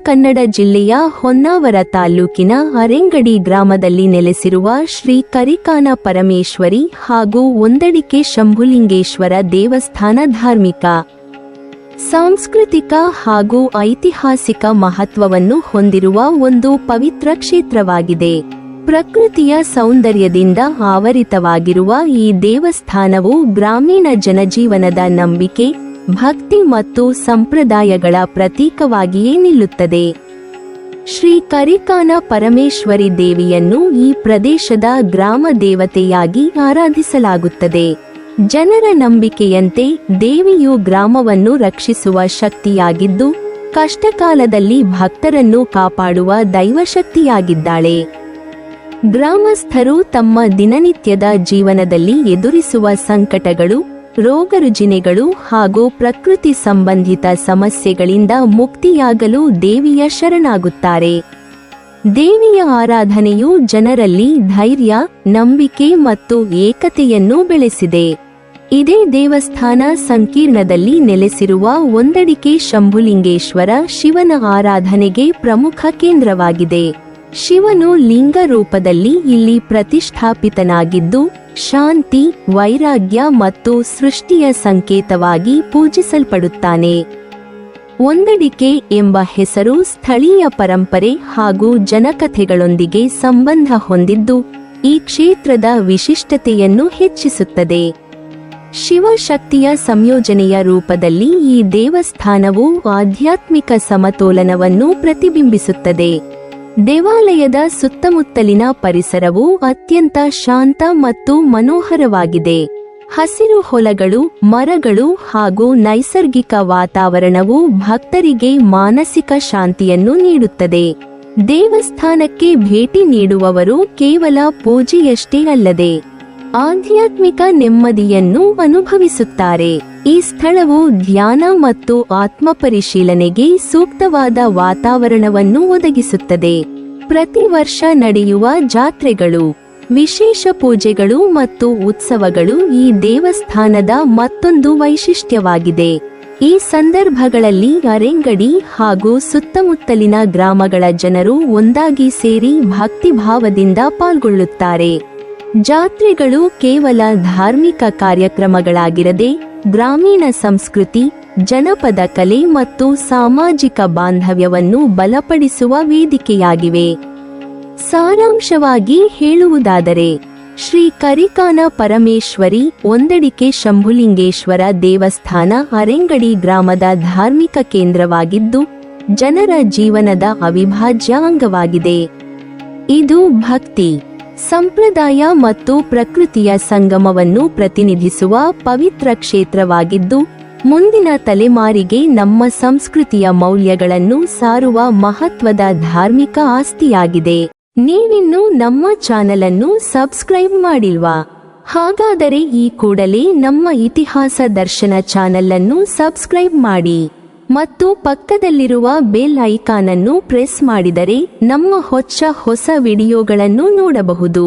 ಕನ್ನಡ ಜಿಲ್ಲೆಯ ಹೊನ್ನಾವರ ತಾಲೂಕಿನ ಅರೆಂಗಡಿ ಗ್ರಾಮದಲ್ಲಿ ನೆಲೆಸಿರುವ ಶ್ರೀ ಕರಿಕಾನ ಪರಮೇಶ್ವರಿ ಹಾಗೂ ಒಂದಡಿಕೆ ಶಂಭುಲಿಂಗೇಶ್ವರ ದೇವಸ್ಥಾನ ಧಾರ್ಮಿಕ, ಸಾಂಸ್ಕೃತಿಕ ಹಾಗೂ ಐತಿಹಾಸಿಕ ಮಹತ್ವವನ್ನು ಹೊಂದಿರುವ ಒಂದು ಪವಿತ್ರ ಕ್ಷೇತ್ರವಾಗಿದೆ. ಪ್ರಕೃತಿಯ ಸೌಂದರ್ಯದಿಂದ ಆವರಿತವಾಗಿರುವ ಈ ದೇವಸ್ಥಾನವು ಗ್ರಾಮೀಣ ಜನಜೀವನದ ನಂಬಿಕೆ, ಭಕ್ತಿ ಮತ್ತು ಸಂಪ್ರದಾಯಗಳ ಪ್ರತೀಕವಾಗಿಯೇ ನಿಲ್ಲುತ್ತದೆ. ಶ್ರೀ ಕರಿಕಾನ ಪರಮೇಶ್ವರಿ ದೇವಿಯನ್ನು ಈ ಪ್ರದೇಶದ ಗ್ರಾಮ ದೇವತೆಯಾಗಿ ಆರಾಧಿಸಲಾಗುತ್ತದೆ. ಜನರ ನಂಬಿಕೆಯಂತೆ ದೇವಿಯು ಗ್ರಾಮವನ್ನು ರಕ್ಷಿಸುವ ಶಕ್ತಿಯಾಗಿದ್ದು, ಕಷ್ಟಕಾಲದಲ್ಲಿ ಭಕ್ತರನ್ನು ಕಾಪಾಡುವ ದೈವಶಕ್ತಿಯಾಗಿದ್ದಾಳೆ. ಗ್ರಾಮಸ್ಥರು ತಮ್ಮ ದಿನನಿತ್ಯದ ಜೀವನದಲ್ಲಿ ಎದುರಿಸುವ ಸಂಕಟಗಳು, ರೋಗರುಜಿನೆಗಳು ಹಾಗೂ ಪ್ರಕೃತಿ ಸಂಬಂಧಿತ ಸಮಸ್ಯೆಗಳಿಂದ ಮುಕ್ತಿಯಾಗಲು ದೇವಿಯ ಶರಣಾಗುತ್ತಾರೆ. ದೇವಿಯ ಆರಾಧನೆಯು ಜನರಲ್ಲಿ ಧೈರ್ಯ, ನಂಬಿಕೆ ಮತ್ತು ಏಕತೆಯನ್ನು ಬೆಳೆಸಿದೆ. ಇದೇ ದೇವಸ್ಥಾನ ಸಂಕೀರ್ಣದಲ್ಲಿ ನೆಲೆಸಿರುವ ಒಂದಡಿಕೆ ಶಂಭುಲಿಂಗೇಶ್ವರ ಶಿವನ ಆರಾಧನೆಗೆ ಪ್ರಮುಖ ಕೇಂದ್ರವಾಗಿದೆ. ಶಿವನು ಲಿಂಗ ರೂಪದಲ್ಲಿ ಇಲ್ಲಿ ಪ್ರತಿಷ್ಠಾಪಿತನಾಗಿದ್ದು, ಶಾಂತಿ, ವೈರಾಗ್ಯ ಮತ್ತು ಸೃಷ್ಟಿಯ ಸಂಕೇತವಾಗಿ ಪೂಜಿಸಲ್ಪಡುತ್ತಾನೆ. ಒಂದಡಿಕೆ ಎಂಬ ಹೆಸರು ಸ್ಥಳೀಯ ಪರಂಪರೆ ಹಾಗೂ ಜನಕಥೆಗಳೊಂದಿಗೆ ಸಂಬಂಧ ಹೊಂದಿದ್ದು, ಈ ಕ್ಷೇತ್ರದ ವಿಶಿಷ್ಟತೆಯನ್ನು ಹೆಚ್ಚಿಸುತ್ತದೆ. ಶಿವಶಕ್ತಿಯ ಸಂಯೋಜನೆಯ ರೂಪದಲ್ಲಿ ಈ ದೇವಸ್ಥಾನವು ಆಧ್ಯಾತ್ಮಿಕ ಸಮತೋಲನವನ್ನು ಪ್ರತಿಬಿಂಬಿಸುತ್ತದೆ. ದೇವಾಲಯದ ಸುತ್ತಮುತ್ತಲಿನ ಪರಿಸರವು ಅತ್ಯಂತ ಶಾಂತ ಮತ್ತು ಮನೋಹರವಾಗಿದೆ. ಹಸಿರು ಹೊಲಗಳು, ಮರಗಳು ಹಾಗೂ ನೈಸರ್ಗಿಕ ವಾತಾವರಣವು ಭಕ್ತರಿಗೆ ಮಾನಸಿಕ ಶಾಂತಿಯನ್ನು ನೀಡುತ್ತದೆ. ದೇವಸ್ಥಾನಕ್ಕೆ ಭೇಟಿ ನೀಡುವವರು ಕೇವಲ ಪೂಜೆಯಷ್ಟೇ ಅಲ್ಲದೆ ಆಧ್ಯಾತ್ಮಿಕ ನೆಮ್ಮದಿಯನ್ನು ಅನುಭವಿಸುತ್ತಾರೆ. ಈ ಸ್ಥಳವು ಧ್ಯಾನ ಮತ್ತು ಆತ್ಮಪರಿಶೀಲನೆಗೆ ಸೂಕ್ತವಾದ ವಾತಾವರಣವನ್ನು ಒದಗಿಸುತ್ತದೆ. ಪ್ರತಿ ವರ್ಷ ನಡೆಯುವ ಜಾತ್ರೆಗಳು, ವಿಶೇಷ ಪೂಜೆಗಳು ಮತ್ತು ಉತ್ಸವಗಳು ಈ ದೇವಸ್ಥಾನದ ಮತ್ತೊಂದು ವೈಶಿಷ್ಟ್ಯವಾಗಿದೆ. ಈ ಸಂದರ್ಭಗಳಲ್ಲಿ ಅರೆಂಗಡಿ ಹಾಗೂ ಸುತ್ತಮುತ್ತಲಿನ ಗ್ರಾಮಗಳ ಜನರು ಒಂದಾಗಿ ಸೇರಿ ಭಕ್ತಿಭಾವದಿಂದ ಪಾಲ್ಗೊಳ್ಳುತ್ತಾರೆ. ಜಾತ್ರೆಗಳು ಕೇವಲ ಧಾರ್ಮಿಕ ಕಾರ್ಯಕ್ರಮಗಳಾಗಿರದೆ ಗ್ರಾಮೀಣ ಸಂಸ್ಕೃತಿ, ಜನಪದ ಕಲೆ ಮತ್ತು ಸಾಮಾಜಿಕ ಬಾಂಧವ್ಯವನ್ನು ಬಲಪಡಿಸುವ ವೇದಿಕೆಯಾಗಿವೆ. ಸಾರಾಂಶವಾಗಿ ಹೇಳುವುದಾದರೆ, ಶ್ರೀ ಕರಿಕಾನ ಪರಮೇಶ್ವರಿ ಒಂದಡಿಕೆ ಶಂಭುಲಿಂಗೇಶ್ವರ ದೇವಸ್ಥಾನ ಅರೆಂಗಡಿ ಗ್ರಾಮದ ಧಾರ್ಮಿಕ ಕೇಂದ್ರವಾಗಿದ್ದು, ಜನರ ಜೀವನದ ಅವಿಭಾಜ್ಯ ಅಂಗವಾಗಿದೆ. ಇದು ಭಕ್ತಿ, ಸಂಪ್ರದಾಯ ಮತ್ತು ಪ್ರಕೃತಿಯ ಸಂಗಮವನ್ನು ಪ್ರತಿನಿಧಿಸುವ ಪವಿತ್ರ ಕ್ಷೇತ್ರವಾಗಿದ್ದು, ಮುಂದಿನ ತಲೆಮಾರಿಗೆ ನಮ್ಮ ಸಂಸ್ಕೃತಿಯ ಮೌಲ್ಯಗಳನ್ನು ಸಾರುವ ಮಹತ್ವದ ಧಾರ್ಮಿಕ ಆಸ್ತಿಯಾಗಿದೆ. ನೀವಿನ್ನೂ ನಮ್ಮ ಚಾನೆಲ್ ಅನ್ನು ಸಬ್ಸ್ಕ್ರೈಬ್ ಮಾಡಿಲ್ವಾ? ಹಾಗಾದರೆ ಈ ಕೂಡಲೇ ನಮ್ಮ ಇತಿಹಾಸ ದರ್ಶನ ಚಾನೆಲ್ ಅನ್ನು ಸಬ್ಸ್ಕ್ರೈಬ್ ಮಾಡಿ ಮತ್ತು ಪಕ್ಕದಲ್ಲಿರುವ ಬೆಲ್ ಐಕಾನ್ ಅನ್ನು ಪ್ರೆಸ್ ಮಾಡಿದರೆ ನಮ್ಮ ಹೊಸ ವಿಡಿಯೋಗಳನ್ನು ನೋಡಬಹುದು.